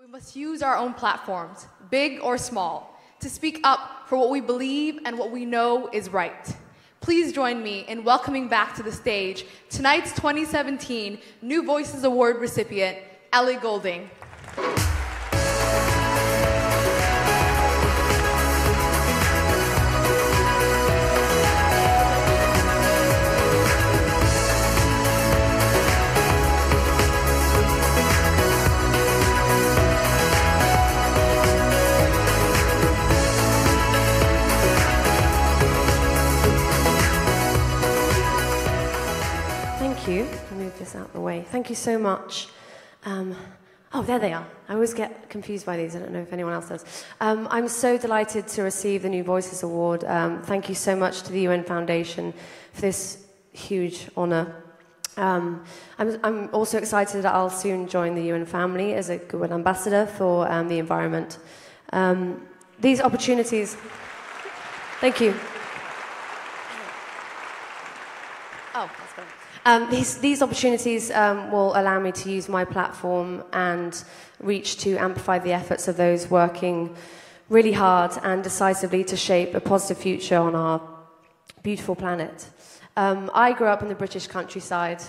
We must use our own platforms, big or small, to speak up for what we believe and what we know is right. Please join me in welcoming back to the stage tonight's 2017 New Voices Award recipient, Ellie Goulding. I'll move this out of the way. Thank you so much. Oh, there they are. I always get confused by these. I don't know if anyone else does. I'm so delighted to receive the New Voices Award. Thank you so much to the UN Foundation for this huge honour. I'm also excited that I'll soon join the UN family as a Goodwill Ambassador for the environment. These opportunities... Thank you. Oh, that's fine. These opportunities will allow me to use my platform and reach to amplify the efforts of those working really hard and decisively to shape a positive future on our beautiful planet. I grew up in the British countryside.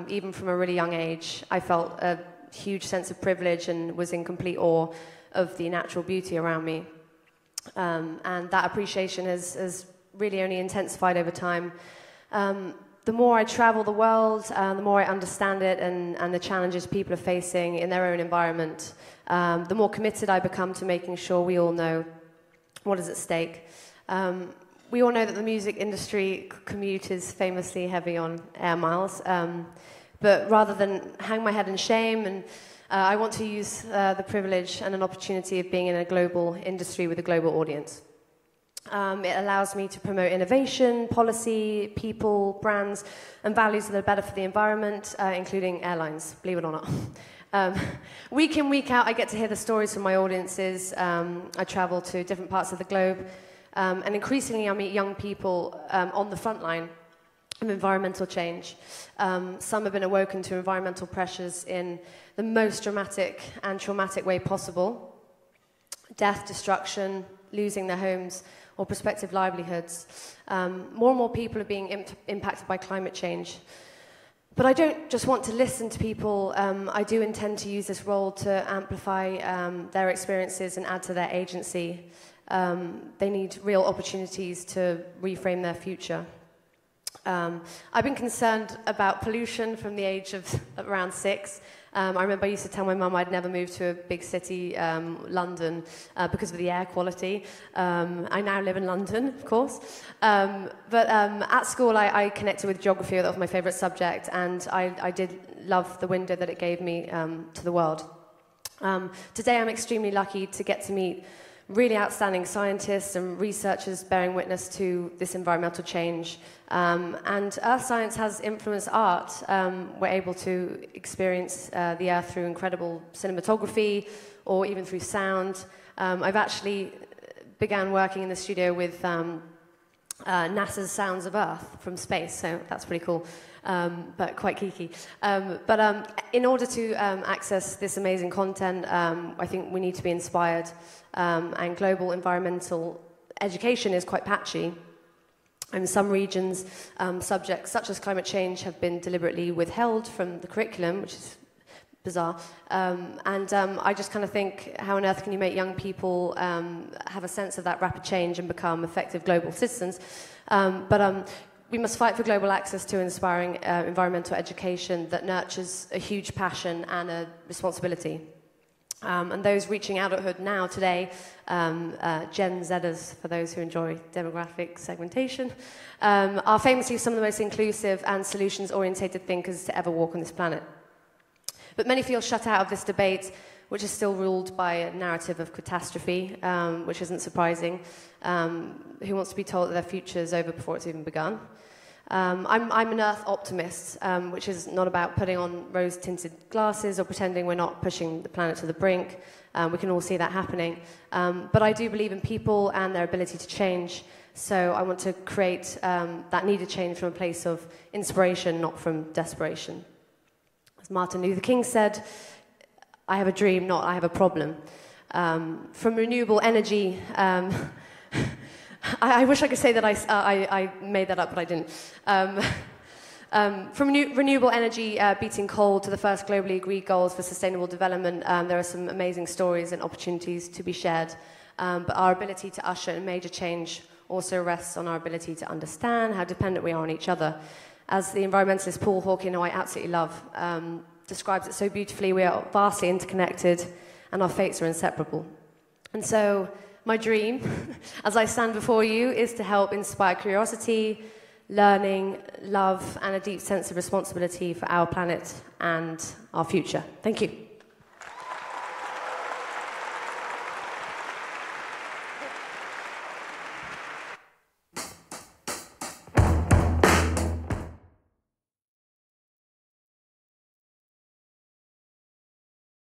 Even from a really young age, I felt a huge sense of privilege and was in complete awe of the natural beauty around me. And that appreciation has really only intensified over time. The more I travel the world, the more I understand it and the challenges people are facing in their own environment, the more committed I become to making sure we all know what is at stake. We all know that the music industry commute is famously heavy on air miles, but rather than hang my head in shame, I want to use the privilege and an opportunity of being in a global industry with a global audience. It allows me to promote innovation, policy, people, brands, and values that are better for the environment, including airlines, believe it or not. Week in, week out, I get to hear the stories from my audiences. I travel to different parts of the globe, and increasingly I meet young people on the front line of environmental change. Some have been awoken to environmental pressures in the most dramatic and traumatic way possible. Death, destruction, losing their homes, or prospective livelihoods. More and more people are being impacted by climate change. But I don't just want to listen to people. I do intend to use this role to amplify their experiences and add to their agency. They need real opportunities to reframe their future. I've been concerned about pollution from the age of around 6. I remember I used to tell my mum I'd never move to a big city, London, because of the air quality. I now live in London, of course. But at school, I connected with geography. That was my favourite subject, and I did love the window that it gave me to the world. Today, I'm extremely lucky to get to meet really outstanding scientists and researchers bearing witness to this environmental change. And Earth science has influenced art. We're able to experience the Earth through incredible cinematography or even through sound. I've actually began working in the studio with NASA's Sounds of Earth from space, so that's pretty cool, but quite geeky. But in order to access this amazing content, I think we need to be inspired, and global environmental education is quite patchy. In some regions, subjects such as climate change have been deliberately withheld from the curriculum, which is bizarre. I just kind of think, how on earth can you make young people have a sense of that rapid change and become effective global citizens? We must fight for global access to inspiring environmental education that nurtures a huge passion and a responsibility. And those reaching adulthood now, today, Gen Zers, for those who enjoy demographic segmentation, are famously some of the most inclusive and solutions-orientated thinkers to ever walk on this planet. But many feel shut out of this debate, which is still ruled by a narrative of catastrophe, which isn't surprising. Who wants to be told that their future is over before it's even begun? I'm an Earth optimist, which is not about putting on rose-tinted glasses or pretending we're not pushing the planet to the brink. We can all see that happening. But I do believe in people and their ability to change. So I want to create that needed change from a place of inspiration, not from desperation. As Martin Luther King said, I have a dream, not I have a problem. From renewable energy, I wish I could say that I made that up, but I didn't. From renewable energy beating coal to the first globally agreed goals for sustainable development, there are some amazing stories and opportunities to be shared. But our ability to usher in major change also rests on our ability to understand how dependent we are on each other. As the environmentalist Paul Hawken, who I absolutely love, describes it so beautifully, we are vastly interconnected and our fates are inseparable. And so my dream, as I stand before you, is to help inspire curiosity, learning, love, and a deep sense of responsibility for our planet and our future. Thank you.